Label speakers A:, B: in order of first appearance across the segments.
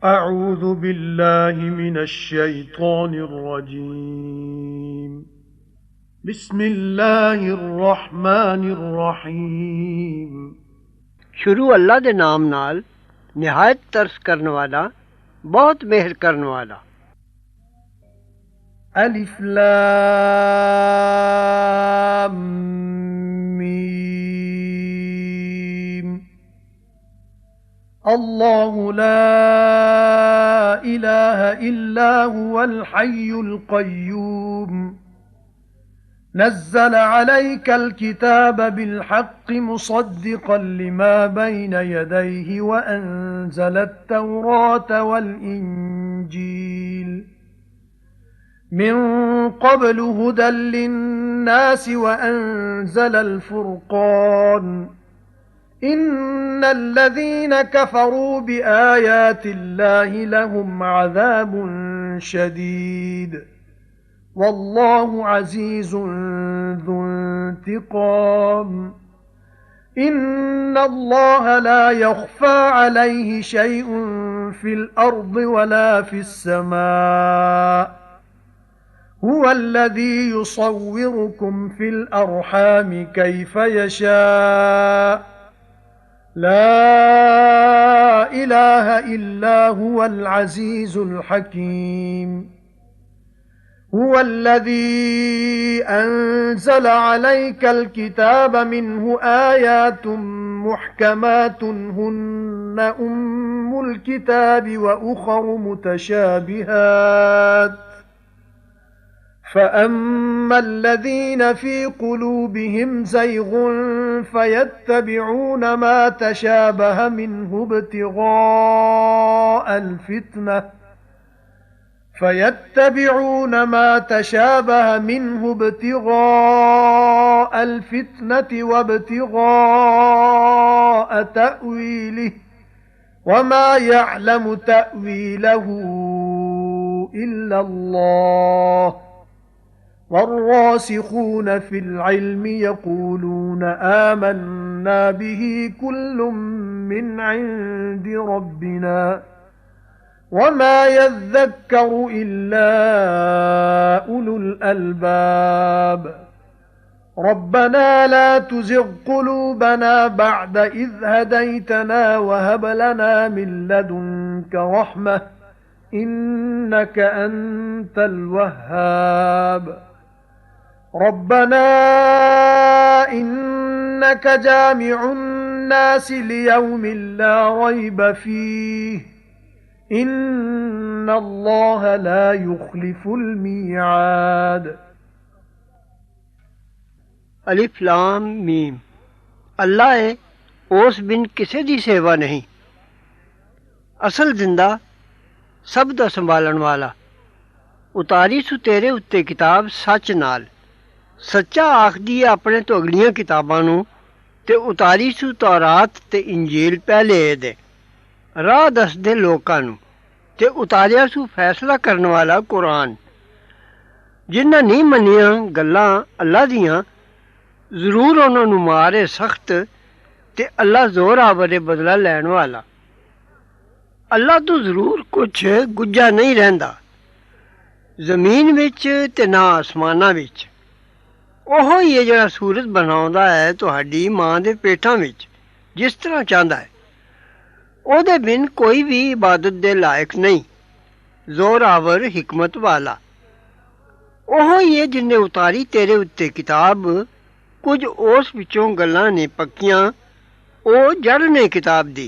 A: أعوذ بالله من الشيطان الرجيم بسم الله الرحمن الرحيم
B: शुरू अल्लाह दे नाम नाल निहायत तरस करने वाला बहुत मेहर करने वाला।
A: ألف لام ميم الله لا إله إلا هو الحي القيوم نزل عليك الكتاب بالحق مصدقا لما بين يديه وأنزل التوراة والإنجيل من قبل هدى للناس وأنزل الفرقان إن الذين كفروا بآيات الله لهم عذاب شديد والله عزيز ذو انتقام إن الله لا يخفى عليه شيء في الأرض ولا في السماء هو الذي يصوركم في الأرحام كيف يشاء لا إله إلا هو العزيز الحكيم هو الذي أنزل عليك الكتاب منه آيات محكمات هن أم الكتاب وأخر متشابهات فأما الذين في قلوبهم زيغ فيتبعون ما تشابه منه ابتغاء الفتنة وابتغاء تأويله وما يعلم تأويله إلا الله والراسخون في العلم يقولون آمنا به كل من عند ربنا وما يذكر إلا أولو الألباب ربنا لا تزغ قلوبنا بعد إذ هديتنا وهب لنا من لدنك رحمة إنك أنت الوهاب ربنا إنك جامع الناس ليوم لا ريب فيه إن الله لا يخلف الميعاد
B: अलिफ लाम मीम अल्लाह है उस बिन किसे दी सेवा नहीं असल जिंदा सब दा संभालण वाला उतारी सु तेरे उत्ते किताब सच नाल सच्चा आखदी है अपने तो अगलियां किताबां नू ते उतारी सु तौरात ते इंजील पहले दे राह दसदे लोकां नू ते उतारिया सु फैसला करने वाला कुरान जिन्हां नहीं मन्नियां गल्लां अल्लाह दियां जरूर उन्हां नू मारे सख्त ते अल्लाह जोर आवरे बदला लैण वाला अल्लाह तो जरूर कुछ गुज्जा नहीं रहिंदा जमीन विच ते ना आसमानां विच ओहो ही है जिहड़ा सूरज बनाउंदा है तुहाडी मां दे पेटां विच जिस तरह चाहंदा है ओहदे बिन कोई भी इबादत दे लायक नहीं जोरावर हिकमत वाला ओहो ही है जिन्ने उतारी तेरे उत्ते किताब कुछ उस विचों गल्लां ने पक्कियां ओ जड़ ने किताब दी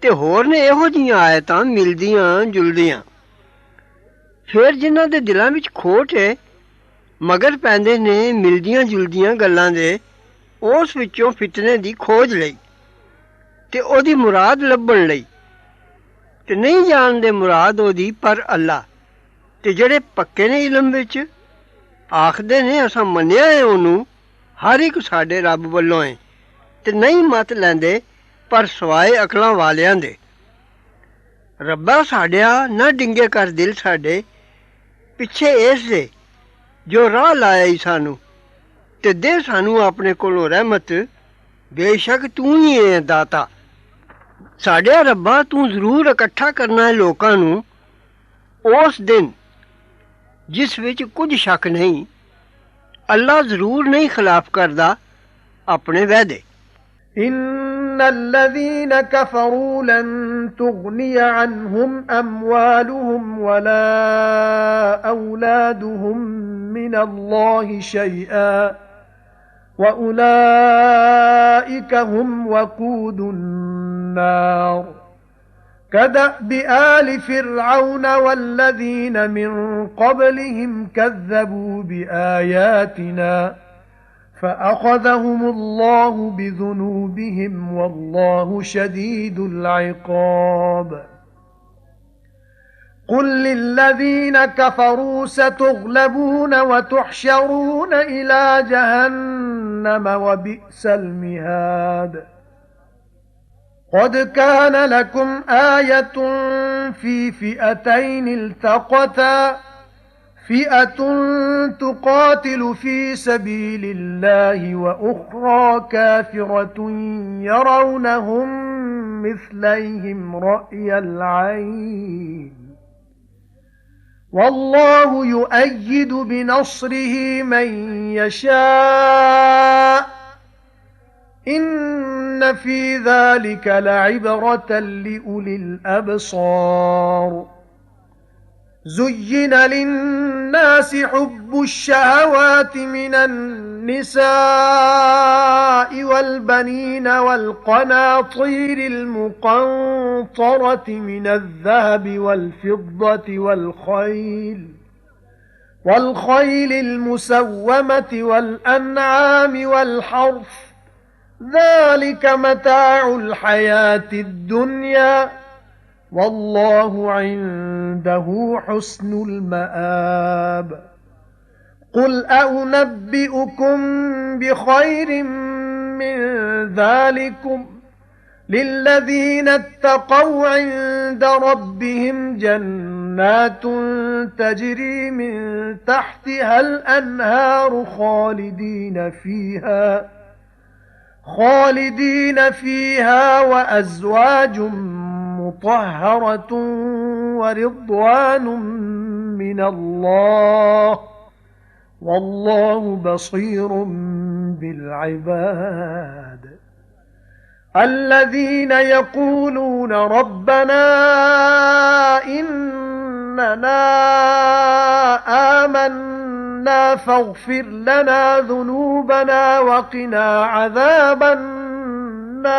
B: ते होर ने इहो जिहियां आयतां मिलदियां जुलदियां फिर जिन्हां दे दिलां विच खोट है मगर पैंदे ने मिलदियां जुलदियां गल्लां दे उस विचों फितने दी खोज लई ते ओदी मुराद लभण लई ते नहीं जानदे मुराद ओदी पर अल्लाह ते जेड़े पक्के ने इलम विच आखदे ने असां मन्निया है ओनू हर एक साडे रब वल्लों है ते नहीं मत लैंदे पर सवाए अकलां वालियां दे रब्बा साडिया ना डिंगे कर दिल साडे पिछे इस दे जो राह लाया ही सानू ते दे सानू अपने कोलों रहमत बेशक तू ही है दाता ਸਾਡਿਆ ਰੱਬਾ ਤੂੰ ਜ਼ਰੂਰ ਇਕੱਠਾ ਕਰਨਾ ਹੈ ਲੋਕਾਂ ਨੂੰ ਉਸ ਦਿਨ ਜਿਸ ਵਿੱਚ ਕੁਝ ਸ਼ੱਕ ਨਹੀਂ। ਅੱਲਾ ਜ਼ਰੂਰ ਨਹੀਂ ਖਿਲਾਫ ਕਰਦਾ ਆਪਣੇ ਵਾਅਦੇ।
A: إن الذين كفروا لن تغني عنهم أموالهم ولا أولادهم من الله شيئا وأولئك هم وقود النار كدأب آل فرعون والذين من قبلهم كذبوا بآياتنا فأخذهم الله بذنوبهم والله شديد العقاب قل للذين كفروا ستغلبون وتحشرون إلى جهنم وبئس المهاد قد كان لكم آية في فئتين التقتا فئة تقاتل في سبيل الله وأخرى كافرة يرونهم مثليهم رأي العين والله يؤيد بنصره من يشاء إن في ذلك لعبرة لأولي الأبصار زين للناس حب الشهوات من النساء والبنين والقناطير المقنطرة من الذهب والفضة والخيل المسومة والأنعام والحرث ذلك متاع الحياة الدنيا والله عنده حسن المآب قل أنبئكم بخير من ذلكم للذين اتقوا عند ربهم جنات تجري من تحتها الأنهار خالدين فيها وأزواج مطهرة ورضوان من الله والله بصير بالعباد الذين يقولون ربنا إننا آمنا فاغفر لنا ذنوبنا وقنا عذاب النار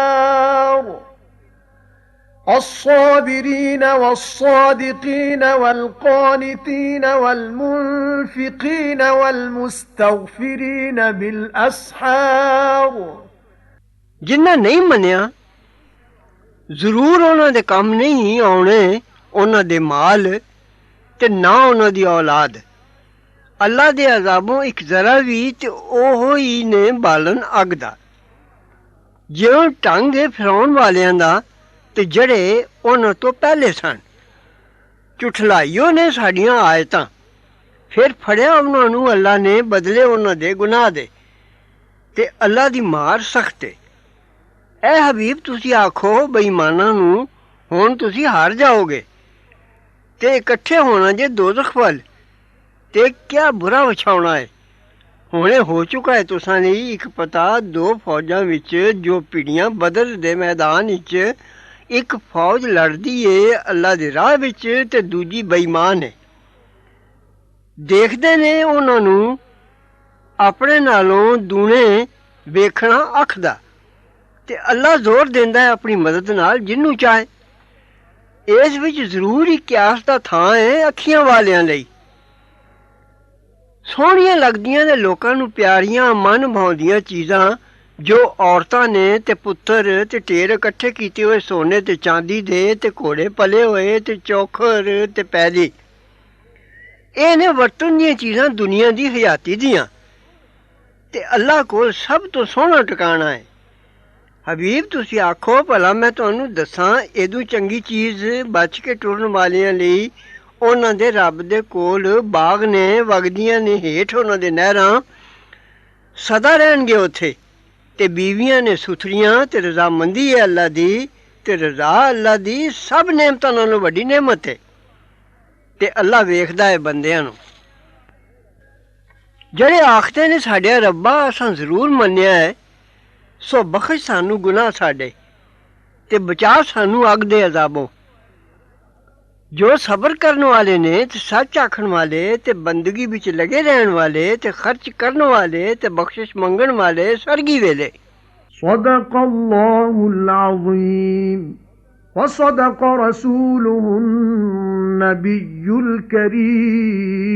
A: الصابرين والصادقين والقانتين والمنفقين والمستغفرين بالأسحار
B: ਜਿਨ੍ਹਾਂ ਨਹੀਂ ਮੰਨਿਆ ਜ਼ਰੂਰ ਉਹਨਾਂ ਦੇ ਕੰਮ ਨਹੀਂ ਆਉਣੇ ਉਹਨਾਂ ਦੇ ਮਾਲ ਤੇ ਨਾ ਉਹਨਾਂ ਦੀ ਔਲਾਦ ਅੱਲਾ ਦੇ ਅਜ਼ਾਬੋਂ ਇੱਕ ਜ਼ਰਾ ਵੀ ਤੇ ਉਹ ਹੀ ਨੇ ਬਾਲਣ ਅੱਗ ਦਾ ਜਿਉਂ ਢੰਗ ਹੈ ਫਿਰੌਨ ਵਾਲਿਆਂ ਦਾ ਤੇ ਜਿਹੜੇ ਉਹਨਾਂ ਤੋਂ ਪਹਿਲੇ ਸਨ ਝੁਠਲਾਈਓ ਨੇ ਸਾਡੀਆਂ ਆਇਤਾਂ ਫਿਰ ਫੜਿਆ ਉਹਨਾਂ ਨੂੰ ਅੱਲਾ ਨੇ ਬਦਲੇ ਉਹਨਾਂ ਦੇ ਗੁਨਾਹ ਦੇ ਤੇ ਅੱਲਾ ਦੀ ਮਾਰ ਸਖਤ ਹੈ ਐ ਹਬੀਬ ਤੁਸੀਂ ਆਖੋ ਬੇਈਮਾਨਾਂ ਨੂੰ ਹੁਣ ਤੁਸੀਂ ਹਾਰ ਜਾਓਗੇ ਤੇ ਇਕੱਠੇ ਹੋਣਾ ਜੇ ਦੋਜ਼ਖ ਵੱਲ ਤੇ ਕਿਆ ਬੁਰਾ ਵਿਛਾਉਣਾ ਹੈ ਹੁਣੇ ਹੋ ਚੁੱਕਾ ਹੈ ਤੁਸਾਂ ਲਈ ਇੱਕ ਪਤਾ ਦੋ ਫੌਜਾਂ ਵਿੱਚ ਜੋ ਭਿੜੀਆਂ ਬਦਰ ਦੇ ਮੈਦਾਨ ਵਿੱਚ ਇੱਕ ਫੌਜ ਲੜਦੀ ਏ ਅੱਲਾ ਦੇ ਰਾਹ ਵਿੱਚ ਤੇ ਦੂਜੀ ਬੇਈਮਾਨ ਹੈ ਦੇਖਦੇ ਨੇ ਉਹਨਾਂ ਨੂੰ ਆਪਣੇ ਨਾਲੋਂ ਦੂਣੇ ਵੇਖਣਾ ਅੱਖ ਦਾ ਤੇ ਅੱਲਾ ਜ਼ੋਰ ਦਿੰਦਾ ਹੈ ਆਪਣੀ ਮਦਦ ਨਾਲ ਜਿਹਨੂੰ ਚਾਹੇ ਇਸ ਵਿੱਚ ਜ਼ਰੂਰ ਹੀ ਕਿਆਸ ਦਾ ਥਾਂ ਹੈ ਅੱਖੀਆਂ ਵਾਲਿਆਂ ਲਈ ਸੋਹਣੀਆਂ ਲੱਗਦੀਆਂ ਨੇ ਲੋਕਾਂ ਨੂੰ ਪਿਆਰੀਆਂ ਮਨ ਭਾਉਂਦੀਆਂ ਚੀਜ਼ਾਂ ਜੋ ਔਰਤਾਂ ਨੇ ਤੇ ਪੁੱਤਰ ਤੇ ਢੇਰ ਇਕੱਠੇ ਕੀਤੇ ਹੋਏ ਸੋਨੇ ਤੇ ਚਾਂਦੀ ਦੇ ਤੇ ਘੋੜੇ ਪਲੇ ਹੋਏ ਤੇ ਚੋਖਰ ਤੇ ਪੈਲੀ ਇਹ ਨੇ ਵਰਤਨ ਦੀਆਂ ਚੀਜ਼ਾਂ ਦੁਨੀਆ ਦੀ ਹਯਾਤੀ ਦੀਆਂ ਤੇ ਅੱਲਾ ਕੋਲ ਸਭ ਤੋਂ ਸੋਹਣਾ ਟਿਕਾਣਾ ਹੈ ਹਬੀਬ ਤੁਸੀਂ ਆਖੋ ਭਲਾ ਮੈਂ ਤੁਹਾਨੂੰ ਦੱਸਾਂ ਇਹਦੋਂ ਚੰਗੀ ਚੀਜ਼ ਬਚ ਕੇ ਟੁਰਨ ਵਾਲਿਆਂ ਲਈ ਉਹਨਾਂ ਦੇ ਰੱਬ ਦੇ ਕੋਲ ਬਾਗ ਨੇ ਵਗਦੀਆਂ ਨੇ ਹੇਠ ਉਹਨਾਂ ਦੇ ਨਹਿਰਾਂ ਸਦਾ ਰਹਿਣਗੇ ਉੱਥੇ ਤੇ ਬੀਵੀਆਂ ਨੇ ਸੁਥਰੀਆਂ ਤੇ ਰਜ਼ਾਮੰਦੀ ਹੈ ਅੱਲਾ ਦੀ ते रज़ा अल्लाह दी सब नेमतां नालों वड्डी नेमत है ते अल्लाह वेखदा है बंदियां नूं। ਜਿਹੜੇ ਆਖਦੇ ਨੇ ਸਾਡੇ ਰੱਬਾ ਅਸਾਂ ਜ਼ਰੂਰ ਮੰਨਿਆ ਹੈ ਸੋ ਬਖਸ਼ ਸਾਨੂੰ ਗੁਨਾਹ ਸਾਡੇ ਤੇ ਬਚਾ ਸਾਨੂੰ ਅੱਗ ਦੇ ਅਜ਼ਾਬੋਂ। ਜੋ ਸਬਰ ਕਰਨ ਵਾਲੇ ਨੇ ਤੇ ਸੱਚ ਆਖਣ ਵਾਲੇ ਤੇ ਬੰਦਗੀ ਵਿੱਚ ਲੱਗੇ ਰਹਿਣ ਵਾਲੇ ਤੇ ਖਰਚ ਕਰਨ ਵਾਲੇ ਤੇ ਬਖਸ਼ਿਸ਼ ਮੰਗਣ ਵਾਲੇ ਸਰਗੀ ਵੇਲੇ।
A: صدق الله العظيم وصدق رسوله النبي الكريم